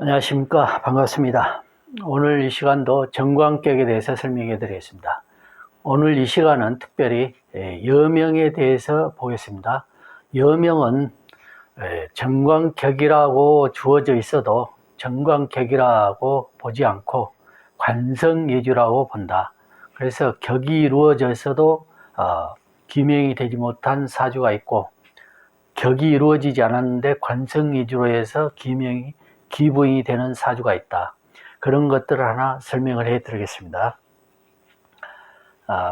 안녕하십니까. 반갑습니다. 오늘 이 시간도 정관격에 대해서 설명해 드리겠습니다. 오늘 이 시간은 특별히 여명에 대해서 보겠습니다. 여명은 정관격이라고 주어져 있어도 정관격이라고 보지 않고 관성예주라고 본다. 그래서 격이 이루어져 있어도 기명이 되지 못한 사주가 있고, 격이 이루어지지 않았는데 관성예주로 해서 기부인이 되는 사주가 있다. 그런 것들을 하나 설명을 해 드리겠습니다.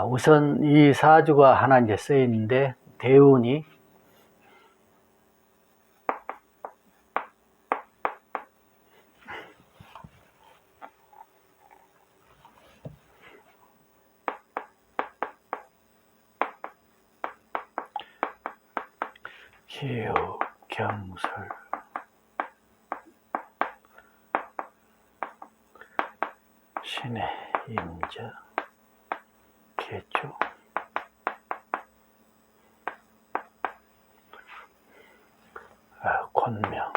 우선 이 사주가 하나 이제 쓰여 있는데, 대운이 기우, 경술, 신의, 임자, 계주, 권명.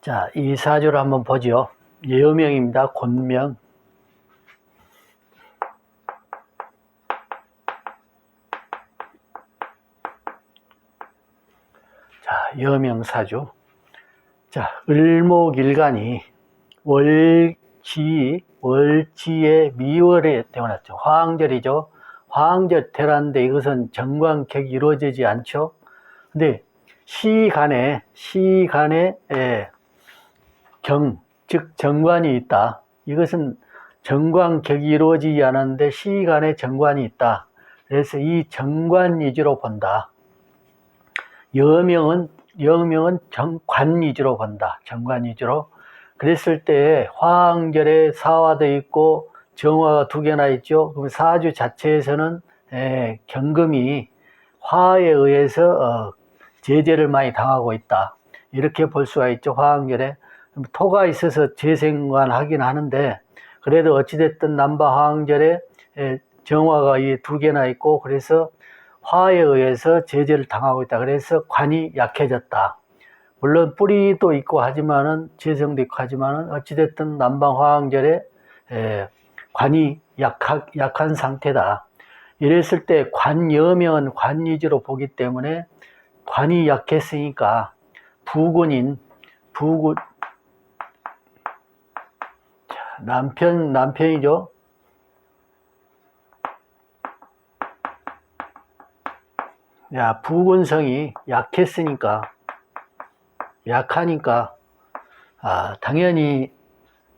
자, 이 사주를 한번 보죠. 여명입니다. 권명. 자, 여명사주. 자, 을목일간이 월지의 미월에 태어났죠. 화왕절이죠. 화왕절 태어났는데 이것은 정관격이 이루어지지 않죠. 근데 시간에 즉 정관이 있다. 이것은 정관격이 이루어지지 않았는데 시간에 정관이 있다. 그래서 이 정관 위주로 본다. 여명은 관 위주로 본다. 정관 위주로. 그랬을 때 화왕절에 사화도 있고 정화가 두 개나 있죠. 그럼 사주 자체에서는 경금이 화에 의해서 제재를 많이 당하고 있다. 이렇게 볼 수가 있죠. 화왕절에 토가 있어서 재생관하긴 하는데, 그래도 어찌됐든 남바 화왕절에 정화가 이 두 개나 있고, 그래서 화에 의해서 제재를 당하고 있다. 그래서 관이 약해졌다. 물론 뿌리도 있고 하지만은, 재성도 있고 하지만은, 어찌됐든 남방 화왕절에 관이 약한 상태다. 이랬을 때 관여명은 관 위주로 보기 때문에 관이 약했으니까 남편이죠. 야, 부군성이 약하니까 당연히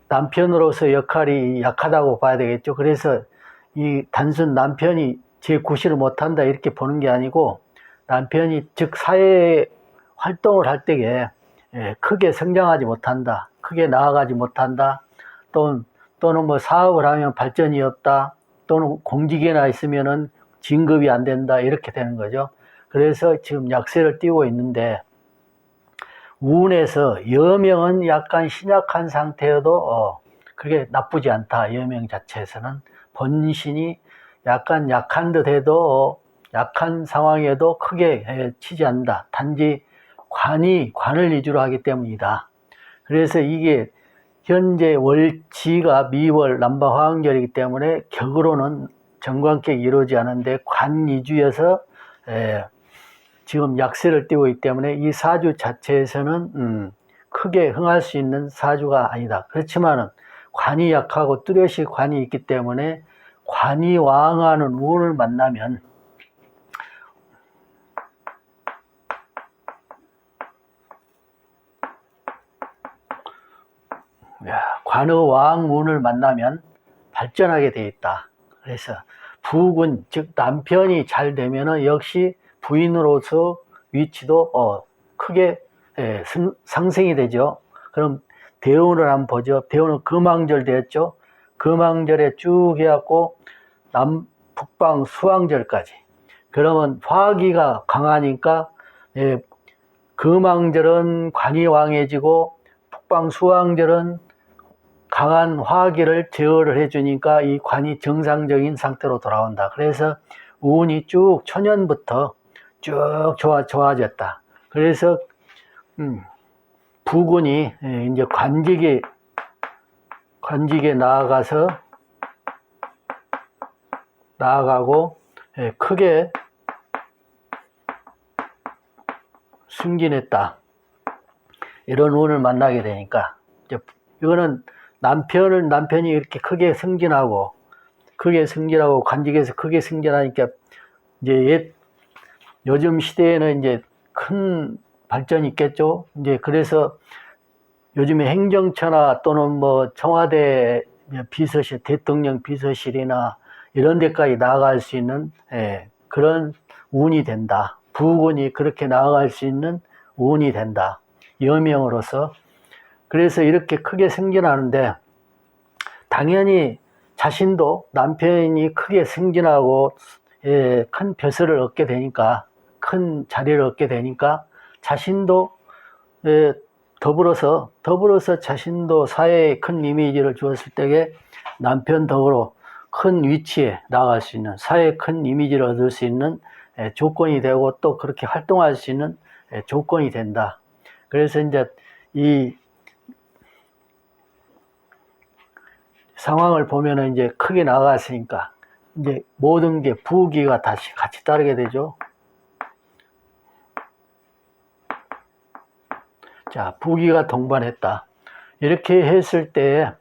남편으로서 역할이 약하다고 봐야 되겠죠. 그래서 이 단순 남편이 제 구실을 못한다 이렇게 보는 게 아니고, 남편이 즉 사회 활동을 할 때에 크게 성장하지 못한다, 크게 나아가지 못한다, 또는 뭐 사업을 하면 발전이 없다, 또는 공직에나 있으면은 진급이 안 된다, 이렇게 되는 거죠. 그래서 지금 약세를 띄고 있는데, 운에서 여명은 약간 신약한 상태여도 그게 나쁘지 않다. 여명 자체에서는 본신이 약간 약한 듯 해도 약한 상황에도 크게 치지 않는다. 단지 관을 위주로 하기 때문이다. 그래서 이게 현재 월지가 미월 남바 화왕절이기 때문에 격으로는 정관격이 이루어지지 않은데 관 위주여서 지금 약세를 띄고 있기 때문에 이 사주 자체에서는 크게 흥할 수 있는 사주가 아니다. 그렇지만은 관이 약하고 뚜렷이 관이 있기 때문에 관이 왕하는 운을 만나면 관의 왕운을 만나면 발전하게 되어 있다. 그래서 부군, 즉 남편이 잘 되면은 역시 부인으로서 위치도 크게 상승이 되죠. 그럼 대운을 한번 보죠. 대운은 금왕절 되었죠. 금왕절에 쭉 해갖고 북방 수왕절까지. 그러면 화기가 강하니까 금왕절은 관이 왕해지고 북방 수왕절은 강한 화기를 제어를 해주니까 이 관이 정상적인 상태로 돌아온다. 그래서 운이 쭉 초년부터 쭉 좋아졌다. 그래서 부군이 이제 관직에 나아가고 크게 승진했다. 이런 운을 만나게 되니까 이제 이거는 남편이 이렇게 크게 승진하고 관직에서 크게 승진하니까 이제 요즘 시대에는 이제 큰 발전이 있겠죠. 이제 그래서 요즘에 행정처나 또는 뭐 청와대 비서실, 대통령 비서실이나 이런 데까지 나아갈 수 있는 그런 운이 된다. 부군이 그렇게 나아갈 수 있는 운이 된다. 여명으로서. 그래서 이렇게 크게 승진하는데 당연히 자신도 남편이 크게 승진하고 큰 벼슬을 얻게 되니까, 큰 자리를 얻게 되니까 자신도 더불어서 자신도 사회에 큰 이미지를 주었을 때에 남편 더불어 큰 위치에 나아갈 수 있는, 사회에 큰 이미지를 얻을 수 있는 조건이 되고 또 그렇게 활동할 수 있는 조건이 된다. 그래서 이제 이 상황을 보면은 이제 크게 나아갔으니까 이제 모든 게 부기가 다시 같이 따르게 되죠. 자, 부기가 동반했다. 이렇게 했을 때,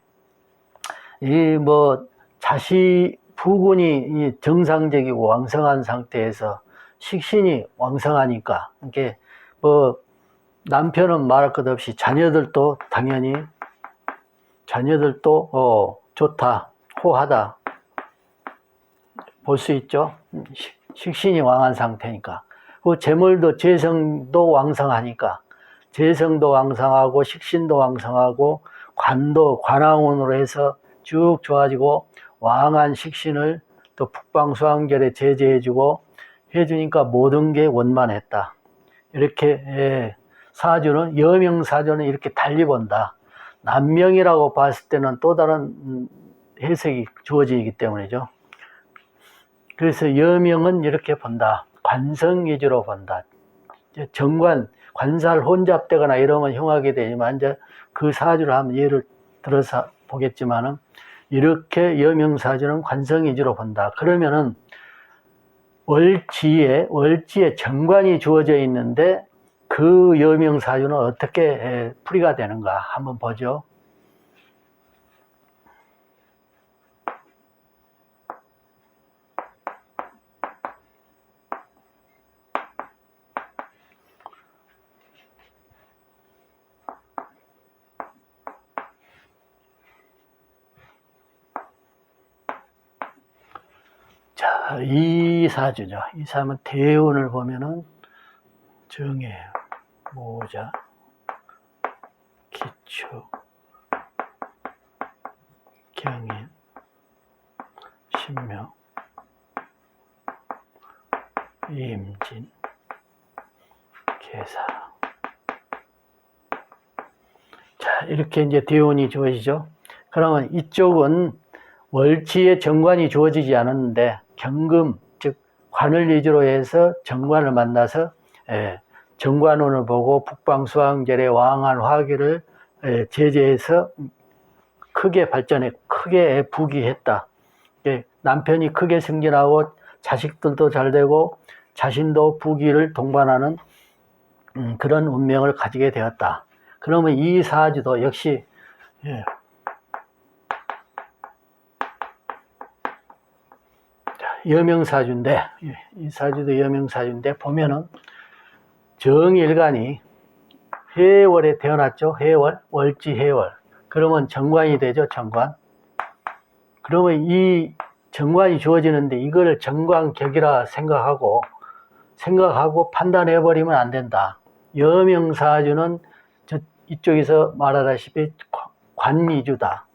부군이 정상적이고 왕성한 상태에서 식신이 왕성하니까, 이게 남편은 말할 것 없이 자녀들도 당연히, 좋다, 호하다, 볼 수 있죠. 식신이 왕한 상태니까. 그 재물도, 재성도 왕성하니까, 재성도 왕성하고 식신도 왕성하고 관도 관왕운으로 해서 쭉 좋아지고 왕한 식신을 또 북방수왕결에 제재해주고 해주니까 모든 게 원만했다. 이렇게 여명사주는 이렇게 달리 본다. 남명이라고 봤을 때는 또 다른 해석이 주어지기 때문이죠. 그래서 여명은 이렇게 본다. 관성 위주로 본다. 관살 혼잡되거나 이러면 흉하게 되지만, 이제 그 사주를 한번 예를 들어서 보겠지만은, 이렇게 여명사주는 관성 위주로 본다. 그러면은, 월지에 정관이 주어져 있는데, 그 여명사주는 어떻게 풀이가 되는가 한번 보죠. 자, 이 사주죠. 이 사주는 대운을 보면은 정해, 모자, 기축, 경인, 신명, 임진, 계사. 자, 이렇게 이제 대운이 주어지죠. 그러면 이쪽은 월지에 정관이 주어지지 않았는데 경금, 즉 관을 위주로 해서 정관을 만나서 정관운을 보고 북방수왕절에 왕한 화기를 제재해서 크게 발전해 크게 부귀했다. 남편이 크게 승진하고 자식들도 잘 되고 자신도 부귀를 동반하는 그런 운명을 가지게 되었다. 그러면 이 사주도 역시 여명사주인데, 이 사주도 여명사주인데 보면은 정일간이 해월에 태어났죠. 해월, 월지 해월. 그러면 정관이 되죠. 정관. 그러면 이 정관이 주어지는데 이거를 정관격이라 생각하고 판단해버리면 안 된다. 여명사주는 이쪽에서 말하다시피 관이주다.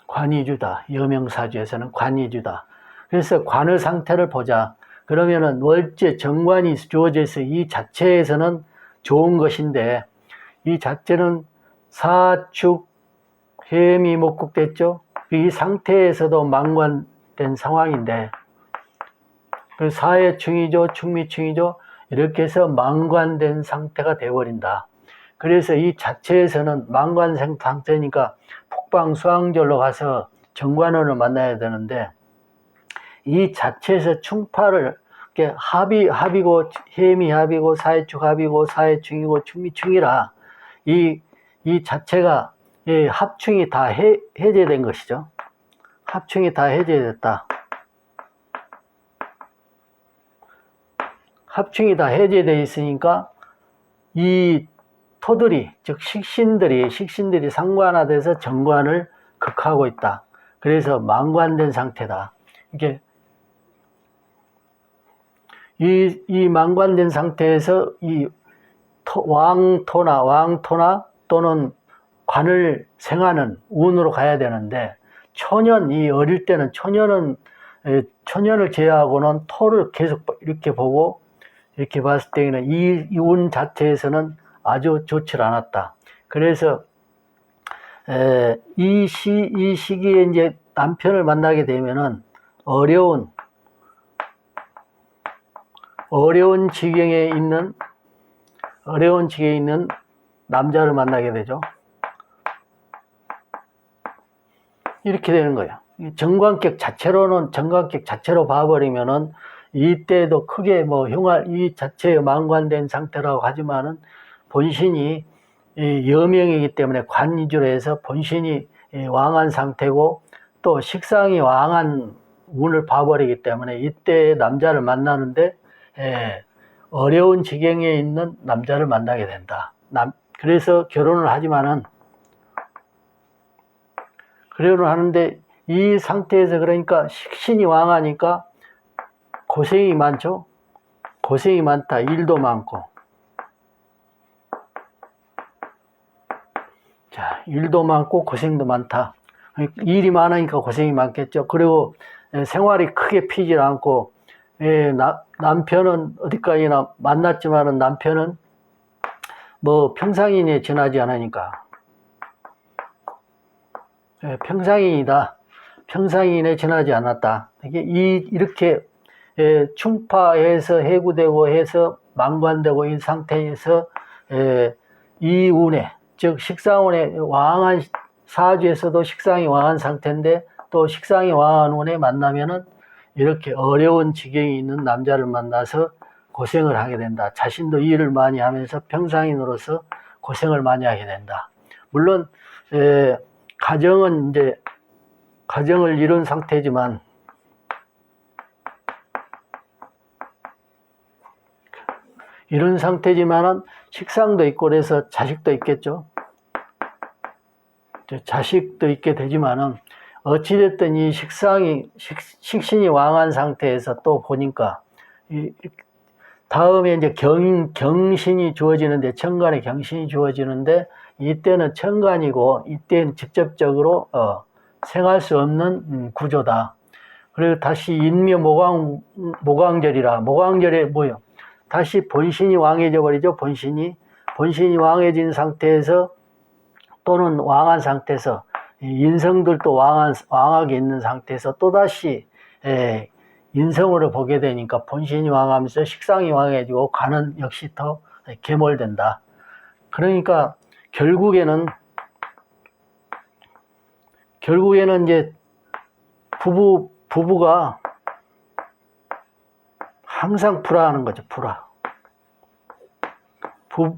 관이주다. 여명사주에서는 관이주다. 그래서 관의 상태를 보자. 그러면은 월제 정관이 주어져 있어 이 자체에서는 좋은 것인데 이 자체는 사축 해미 목국됐죠. 이 상태에서도 망관된 상황인데, 그 사해충이죠, 충미충이죠. 이렇게 해서 망관된 상태가 되어버린다. 그래서 이 자체에서는 망관생 상태니까 폭방수황절로 가서 정관원을 만나야 되는데, 이 자체에서 충파를 이렇게 합이고 해미 합이고 사해축 합이고 사해충이고 충미충이라 이 자체가 이 합충이 다 해제된 것이죠. 합충이 다 해제됐다. 합충이 다 해제되어 있으니까 이 토들이, 즉 식신들이 상관화돼서 정관을 극하고 있다. 그래서 망관된 상태다. 이게 이 망관된 상태에서 이 왕토나 또는 관을 생하는 운으로 가야 되는데, 이 어릴 때는 초년을 제외하고는 토를 계속 이렇게 보고, 이렇게 봤을 때는 이 운 자체에서는 아주 좋지 않았다. 그래서 이 시기에 이제 남편을 만나게 되면은 어려운 지경에 있는 남자를 만나게 되죠. 이렇게 되는 거예요. 정관격 자체로 봐버리면은 이때도 크게 이 자체의 망관된 상태라고 하지만은 본신이 여명이기 때문에 관위주로 해서 본신이 왕한 상태고, 또 식상이 왕한 운을 봐버리기 때문에 이때 남자를 만나는데 어려운 지경에 있는 남자를 만나게 된다. 그래서 결혼을 하는데, 이 상태에서 그러니까 식신이 왕하니까 고생이 많죠. 고생이 많다. 일도 많고. 자, 일도 많고 고생도 많다. 일이 많으니까 고생이 많겠죠. 그리고 생활이 크게 피질 않고, 남편은 어디까지나 만났지만은 남편은 평상인에 지나지 않으니까. 평상인에 지나지 않았다. 이렇게 충파해서 해구되고 해서 망관되고 이 상태에서 이 운에, 즉 식상운에 왕한 사주에서도 식상이 왕한 상태인데, 또 식상이 왕한 운에 만나면은 이렇게 어려운 지경이 있는 남자를 만나서 고생을 하게 된다. 자신도 일을 많이 하면서 평상인으로서 고생을 많이 하게 된다. 물론 가정을 이룬 상태지만, 식상도 있고 그래서 자식도 있겠죠. 자식도 있게 되지만은, 어찌됐든 이 식신이 왕한 상태에서 또 보니까, 다음에 이제 경신이 주어지는데, 천간에 경신이 주어지는데, 이때는 천간이고, 이때는 직접적으로 생할 수 없는 구조다. 그리고 다시 인묘 모광절이라, 모광절에 뭐요? 다시 본신이 왕해져 버리죠. 본신이 왕해진 상태에서, 또는 왕한 상태에서, 인성들도 왕하게 있는 상태에서 또다시 인성으로 보게 되니까 본신이 왕하면서 식상이 왕해지고 관은 역시 더 괴몰된다. 그러니까 결국에는 이제 부부가 항상 불화하는 거죠.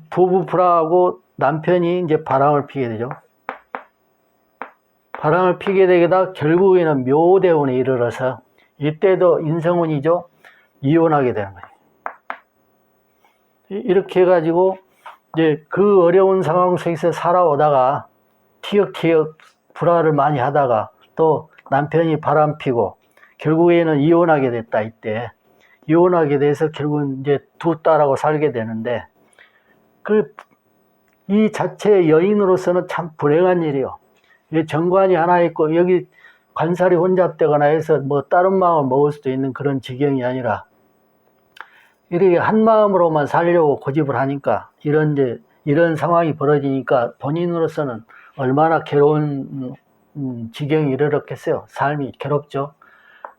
부부 불화하고 남편이 이제 바람을 피게 되죠. 바람을 피게 되다 결국에는 묘대운에 이르러서, 이때도 인성운이죠. 이혼하게 되는 거예요. 이렇게 해가지고 이제 그 어려운 상황 속에서 살아오다가 티격태격 불화를 많이 하다가 또 남편이 바람 피고 결국에는 이혼하게 됐다. 이때 이혼하게 돼서 결국은 이제 두 딸하고 살게 되는데, 이 자체 여인으로서는 참 불행한 일이요. 정관이 하나 있고 여기 관살이 혼잡되거나 해서 다른 마음을 먹을 수도 있는 그런 지경이 아니라, 이렇게 한 마음으로만 살려고 고집을 하니까 이런 이제 이런 상황이 벌어지니까 본인으로서는 얼마나 괴로운 지경이 이르렀겠어요. 삶이 괴롭죠.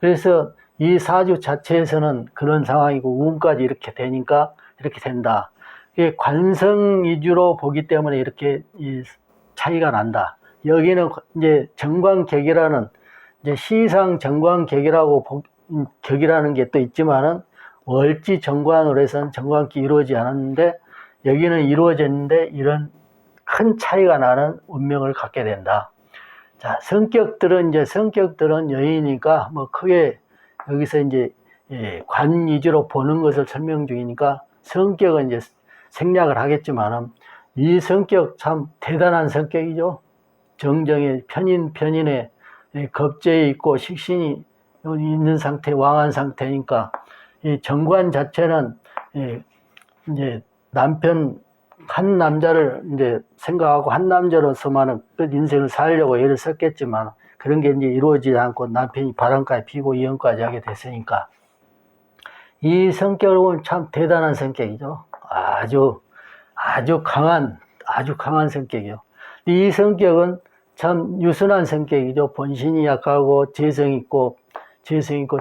그래서 이 사주 자체에서는 그런 상황이고 운까지 이렇게 되니까 이렇게 된다. 이게 관성 위주로 보기 때문에 이렇게 이 차이가 난다. 여기는 이제 정관격이라는 이제 시상 정관격이라고 격이라는 게 또 있지만은 월지 정관으로 해서는 정관기 이루어지지 않았는데 여기는 이루어졌는데 이런 큰 차이가 나는 운명을 갖게 된다. 자, 성격들은 여인이니까 뭐 크게 여기서 이제 관 위주로 보는 것을 설명 중이니까 성격은 이제 생략을 하겠지만은 이 성격 참 대단한 성격이죠. 정정에 편인에 겁재에 있고 식신이 있는 상태, 왕한 상태니까 이 정관 자체는 이제 남편 한 남자를 이제 생각하고 한 남자로서만은 끝 인생을 살려고 애를 썼겠지만 그런 게 이제 이루어지지 않고 남편이 바람까지 피고 이혼까지 하게 됐으니까 이 성격을 보면 참 대단한 성격이죠. 아주 강한 성격이요. 이 성격은 참 유순한 성격이죠. 본신이 약하고 재성 있고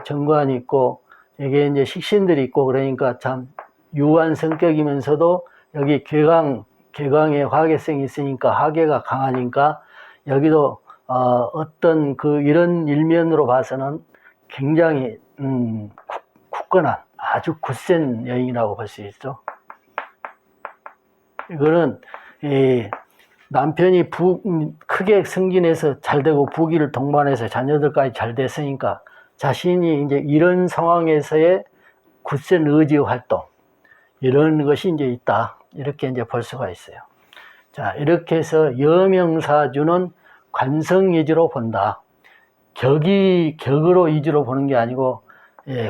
정관이 있고 여기에 이제 식신들이 있고 그러니까 참 유한 성격이면서도 여기 궤광에 화계성이 있으니까 화계가 강하니까 여기도 어떤 이런 일면으로 봐서는 굉장히 굳건한 아주 굳센 여인이라고 볼 수 있죠. 이거는 남편이 크게 승진해서 잘 되고 부귀를 동반해서 자녀들까지 잘 됐으니까 자신이 이제 이런 상황에서의 굳센 의지 활동 이런 것이 이제 있다. 이렇게 이제 볼 수가 있어요. 자, 이렇게 해서 여명사주는 관성 위주로 본다. 격으로 위주로 보는 게 아니고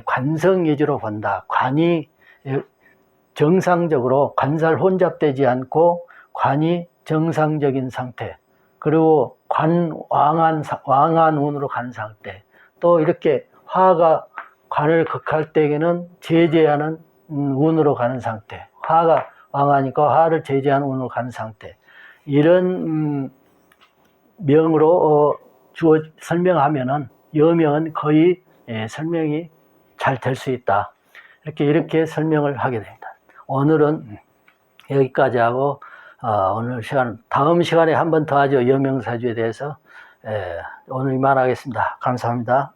관성 위주로 본다. 관이 정상적으로 관살 혼잡되지 않고 관이 정상적인 상태. 그리고 왕한 운으로 간 상태. 또 이렇게 화가 관을 극할 때에는 제재하는 운으로 가는 상태. 화가 왕하니까 화를 제재하는 운으로 가는 상태. 이런 명으로 설명하면은 여명은 거의 설명이 잘 될 수 있다. 이렇게 설명을 하게 됩니다. 오늘은 여기까지 하고 다음 시간에 한 번 더 하죠. 여명사주에 대해서. 오늘 이만하겠습니다. 감사합니다.